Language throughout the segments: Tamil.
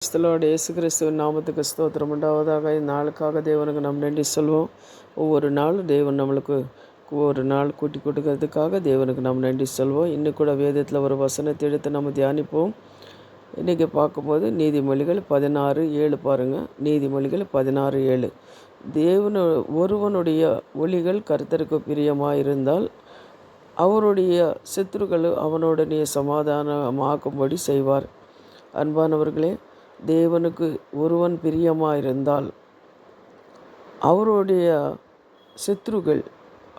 கிறிஸ்தலோட இயேசு கிறிஸ்துவின் நாமத்துக்கு ஸ்தோத்திரம் உண்டாவதாக. இந்நாளுக்காக தேவனுக்கு நாம் நன்றி சொல்வோம். ஒவ்வொரு நாளும் தேவன் நம்மளுக்கு ஒரு நாள் கூட்டி கொடுக்கறதுக்காக தேவனுக்கு நாம் நன்றி சொல்வோம். இன்னும் கூட வேதத்தில் ஒரு வசனத்தை எடுத்து நம்ம தியானிப்போம். இன்றைக்கி பார்க்கும்போது நீதிமொழிகள் 16:7 பாருங்கள். நீதிமொழிகள் 16:7. ஒருவனுடைய ஒளிகள் கர்த்தருக்கு பிரியமாயிருந்தால் அவருடைய சத்துருக்கள் அவனுடனே சமாதானமாக்கும்படி செய்வார். அன்பானவர்களே, தேவனுக்கு ஒருவன் பிரியமாயிருந்தால் அவருடைய சத்துருக்கள்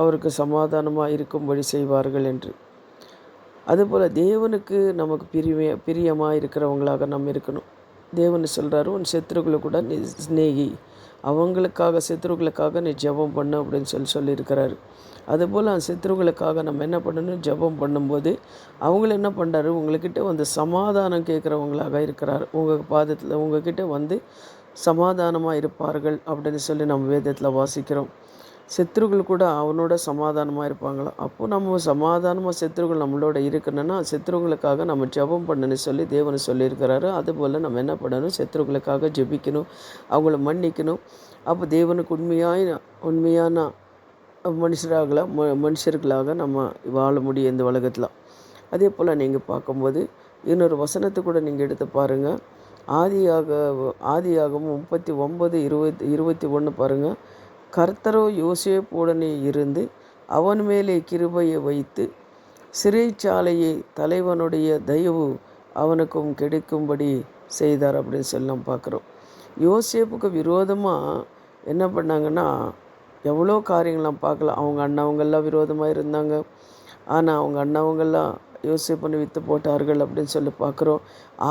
அவருக்கு சமாதானமாக இருக்கும்படி செய்வார்கள் என்று. அதுபோல் தேவனுக்கு நமக்கு பிரியமாக இருக்கிறவங்களாக நம்ம இருக்கணும். தேவன் சொல்கிறாரு, உன் சத்துருக்களை கூட நீ சிநேகி, அவங்களுக்காக சத்துருக்களுக்காக நீ ஜெபம் பண்ணு அப்படின்னு சொல்லியிருக்கிறாரு. அதுபோல் அந்த சத்துருக்களுக்காக நம்ம என்ன பண்ணணும்? ஜெபம் பண்ணும்போது அவங்கள என்ன பண்ணுறாரு? உங்கள்கிட்ட வந்து சமாதானம் கேட்குறவங்களாக இருக்கிறார். உங்கள் பாதத்தில் உங்கள்கிட்ட வந்து சமாதானமாக இருப்பார்கள் அப்படின்னு சொல்லி நம்ம வேதத்தில் வாசிக்கிறோம். சத்துருக்கள் கூட அவனோட சமாதானமாக இருப்பாங்களாம். அப்போது நம்ம சமாதானமாக சத்துருக்கள் நம்மளோட இருக்கணும்னா சத்துருக்களுக்காக நம்ம ஜெபம் பண்ணணும்னு சொல்லி தேவன் சொல்லியிருக்கிறாரு. அதுபோல் நம்ம என்ன பண்ணணும்? சத்துருக்களுக்காக ஜெபிக்கணும், அவங்கள மன்னிக்கணும். அப்போ தேவனுக்கு உண்மையான மனுஷர்களாக நம்ம வாழ முடியும் இந்த உலகத்தில். அதே போல் நீங்கள் பார்க்கும்போது இன்னொரு வசனத்தை கூட நீங்கள் எடுத்து பாருங்கள். ஆதியாகமம் 39:21 பாருங்கள். கர்த்தரோ யோசேப்புடனே இருந்து அவன் மேலே கிருபையை வைத்து சிறைச்சாலையை தலைவனுடைய தயவு அவனுக்கும் கிடைக்கும்படி செய்தார் அப்படின்னு சொல்லி நம்ம பார்க்குறோம். யோசேப்புக்கு விரோதமாக என்ன பண்ணாங்கன்னா எவ்வளோ காரியங்கள் நம்ம பார்க்கலாம். அவங்க அண்ணாவங்கெல்லாம் விரோதமாக இருந்தாங்க. ஆனால் அவங்க அண்ணாவங்கெல்லாம் யோசேப்பனை விற்று போட்டார்கள் அப்படின்னு சொல்லி பார்க்குறோம்.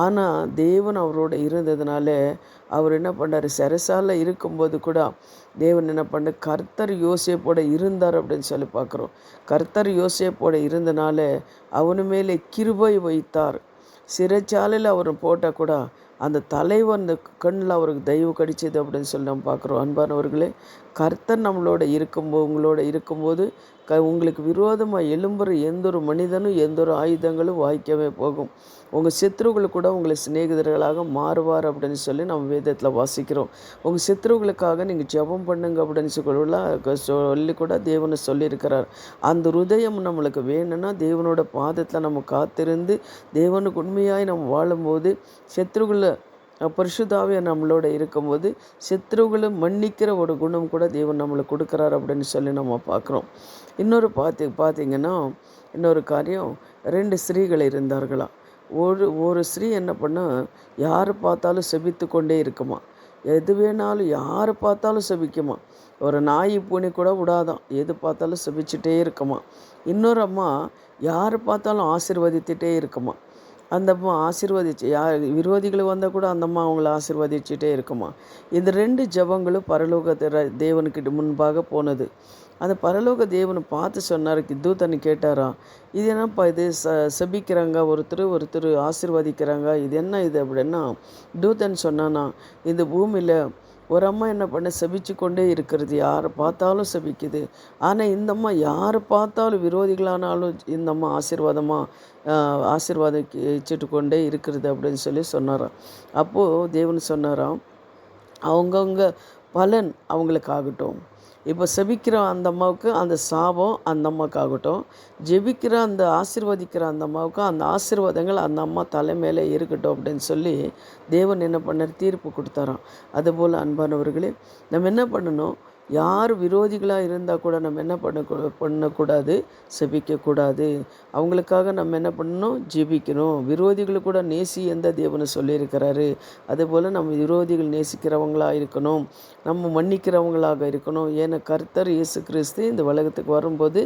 ஆனால் தேவன் அவரோட இருந்ததுனால அவர் என்ன பண்ணார்? சிறைசாலை இருக்கும்போது கூட தேவன் என்ன பண்ண, கர்த்தர் யோசேப்போட இருந்தார் அப்படின்னு சொல்லி பார்க்குறோம். கர்த்தர் யோசேப்போட இருந்தனால அவனு மேலே கிருபை வைத்தார். சிறைச்சாலையில் அவர் போட்டால் கூட அந்த தலைவன் அந்த கண்ணில் அவருக்கு தயவு கிடைச்சது அப்படின்னு சொல்லி நம்ம பார்க்குறோம். அன்பானவர்களே, கர்த்தர் நம்மளோட உங்களோட இருக்கும்போது உங்களுக்கு விரோதமாக எழும்புற எந்த ஒரு மனிதனும் எந்த ஒரு ஆயுதங்களும் வாய்க்கவே போகும். உங்கள் சத்துருக்கள் கூட உங்களை சிநேகிதர்களாக மாறுவார் அப்படின்னு சொல்லி நம்ம வேதத்தில் வாசிக்கிறோம். உங்கள் சத்துருக்களுக்காக நீங்கள் ஜெபம் பண்ணுங்க அப்படின்னு சொல்லி கூட தேவனை சொல்லியிருக்கிறார். அந்த ஹிருதயம் நம்மளுக்கு வேணும்னா தேவனோட பாதத்தில் நம்ம காத்திருந்து தேவனுக்கு உண்மையாய் நம்ம வாழும்போது சத்துருக்களை பரிசுத்தாவே நம்மளோட இருக்கும்போது சத்துருக்களை மன்னிக்கிற ஒரு குணம் கூட தேவன் நம்மளுக்கு கொடுக்குறார் அப்படின்னு சொல்லி நம்ம பார்க்குறோம். இன்னொரு பார்த்தீங்கன்னா இன்னொரு காரியம், 2 ஸ்திரீகள் இருந்தார்களாம். ஒரு ஸ்திரீ என்ன பண்ணால் யார் பார்த்தாலும் செபித்து கொண்டே இருக்குமா. எது வேணாலும் யார் பார்த்தாலும் செபிக்குமா. ஒரு நாய் பூனை கூட விடாதான், எது பார்த்தாலும் செபிச்சுட்டே இருக்குமா. இன்னொரு அம்மா யார் பார்த்தாலும் ஆசீர்வதித்துட்டே இருக்குமா. அந்த அம்மா யார் விரோதிகள் வந்தால் கூட அந்த அம்மா அவங்கள ஆசீர்வதிச்சுட்டே இருக்குமா. இந்த 2 ஜெபங்களும் பரலோக தேவனுக்கிட்ட முன்பாக போனது. அந்த பரலோக தேவனை பார்த்து சொன்னார். தூதனை கேட்டாராம், இது என்னப்பா இது? செபிக்கிறாங்க ஒருத்தர் ஆசீர்வதிக்கிறாங்க, இது என்ன இது அப்படின்னா, தூதன் சொன்னானா, இந்த பூமியில் ஒரு அம்மா என்ன பண்ண செபிச்சு கொண்டே இருக்கிறது, யாரை பார்த்தாலும் செபிக்குது. ஆனால் இந்த அம்மா யாரை பார்த்தாலும் விரோதிகளானாலும் இந்த அம்மா ஆசீர்வாதிச்சுட்டு கொண்டே இருக்கிறது அப்படின்னு சொல்லி சொன்னாராம். அப்போது தேவன் சொன்னாராம், அவங்கவுங்க பலன் அவங்களுக்காகட்டும். இப்போ செபிக்கிற அந்த அம்மாவுக்கு அந்த சாபம் அந்த அம்மாவுக்காகட்டும், ஜெபிக்கிற அந்த ஆசீர்வதிக்கிற அந்த அம்மாவுக்கு அந்த ஆசீர்வாதங்கள் அந்த அம்மா தலை மேலே இருக்கட்டும் அப்படின்னு சொல்லி தேவன் என்ன பண்ணார்? தீர்ப்பு கொடுத்தாராம். அதுபோல் அன்பானவர்களே, நம்ம என்ன பண்ணணும்? யார் விரோதிகளாக இருந்தால் கூட நம்ம என்ன பண்ணக்கூடாது? செபிக்கக்கூடாது. அவங்களுக்காக நம்ம என்ன பண்ணணும்? ஜெபிக்கணும். விரோதிகளை கூட நேசி எந்த தேவனை சொல்லியிருக்கிறாரு. அதுபோல் நம்ம விரோதிகள் நேசிக்கிறவங்களாக இருக்கணும், நம்ம மன்னிக்கிறவங்களாக இருக்கணும். ஏன்னா கர்த்தர் இயேசு கிறிஸ்து இந்த உலகத்துக்கு வரும்போது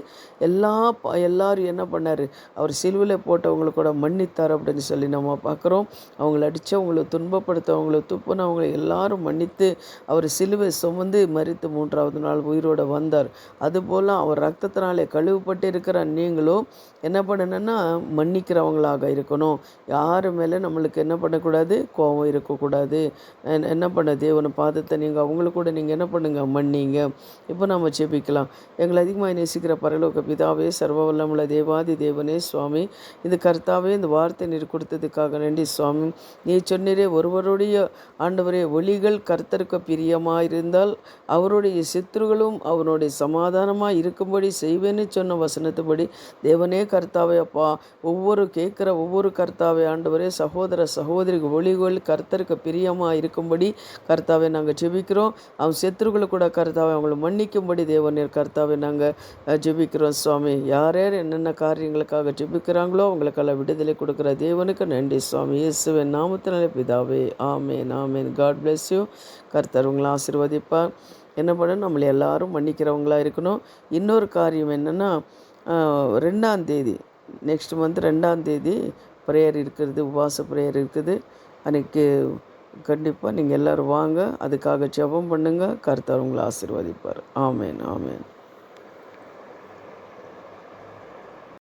எல்லாரும் என்ன பண்ணார்? அவர் சிலுவையில் போட்டவங்களை கூட மன்னித்தார் அப்படின்னு சொல்லி நம்ம பார்க்குறோம். அவங்கள அடித்தவங்களை துன்பப்படுத்தவங்களை துப்புனவங்களை எல்லாரும் மன்னித்து அவர் சிலுவை சுமந்து மரித்து 3 மூன்றாவது நாள் உயிரோடு வந்தார். அதுபோல் அவர் ரத்தத்தினாலே கழுவப்பட்டு இருக்கிற நீங்களும் என்ன பண்ணணுன்னா மன்னிக்கிறவங்களாக இருக்கணும். யார் மேலே நம்மளுக்கு என்ன பண்ணக்கூடாது, கோபம் இருக்கக்கூடாது. என்ன பண்ண தேவனை பாதத்தை நீங்கள் அவங்களுக்கு கூட நீங்கள் என்ன பண்ணுங்க, மன்னிங்க. இப்போ நம்ம ஜெபிக்கலாம். எங்களை அதிகமாக நேசிக்கிற பரலோக பிதாவே, சர்வ வல்லமுள்ள தேவாதி தேவனே சுவாமி, இந்த கர்த்தாவே இந்த வார்த்தை நீர் கொடுத்ததுக்காக நன்றி சுவாமி. நீ சொன்னீரே ஒருவருடைய ஆண்டவரே ஒளிகள் கர்த்தருக்கு பிரியமாயிருந்தால் அவருடைய சித்துருகளும் அவனுடைய சமாதானமாக இருக்கும்படி செய்வேன்னு சொன்ன வசனத்துபடி தேவனே கர்த்தாவே அப்பா, கேட்குற ஒவ்வொரு கர்த்தாவே ஆண்டவரே சகோதர சகோதரிக்கு ஒளிகள் கர்த்தருக்கு பிரியமாக இருக்கும்படி கர்த்தாவே நாங்கள் ஜெபிக்கிறோம். அவன் சத்துருக்களை கூட கர்த்தாவே அவங்களை மன்னிக்கும்படி தேவனீர் கர்த்தாவே நாங்கள் ஜெபிக்கிறோம் சுவாமி. யார் யார் என்னென்ன காரியங்களுக்காக ஜெபிக்கிறாங்களோ அவங்களுக்கெல்லாம் விடுதலை கொடுக்குற தேவனுக்கு நன்றி சுவாமி. இயேசுவின் நாமத்தினாலே பிதாவே, ஆமேன் ஆமேன். God bless you. கர்த்தர் உங்களை ஆசீர்வதிப்பார். என்ன பண்ணணும், நம்மளை எல்லாரும் மன்னிக்கிறவங்களாக இருக்கணும். இன்னொரு காரியம் என்னென்னா, 2ஆம் தேதி நெக்ஸ்ட் மந்த் 2ஆம் தேதி ப்ரேயர் இருக்கிறது, உபவாச ப்ரேயர் இருக்குது. அன்றைக்கி கண்டிப்பாக நீங்கள் எல்லோரும் வாங்க, அதுக்காக ஜெபம் பண்ணுங்கள். கர்த்தர் உங்களை ஆசீர்வதிப்பார். ஆமேன் ஆமேன்.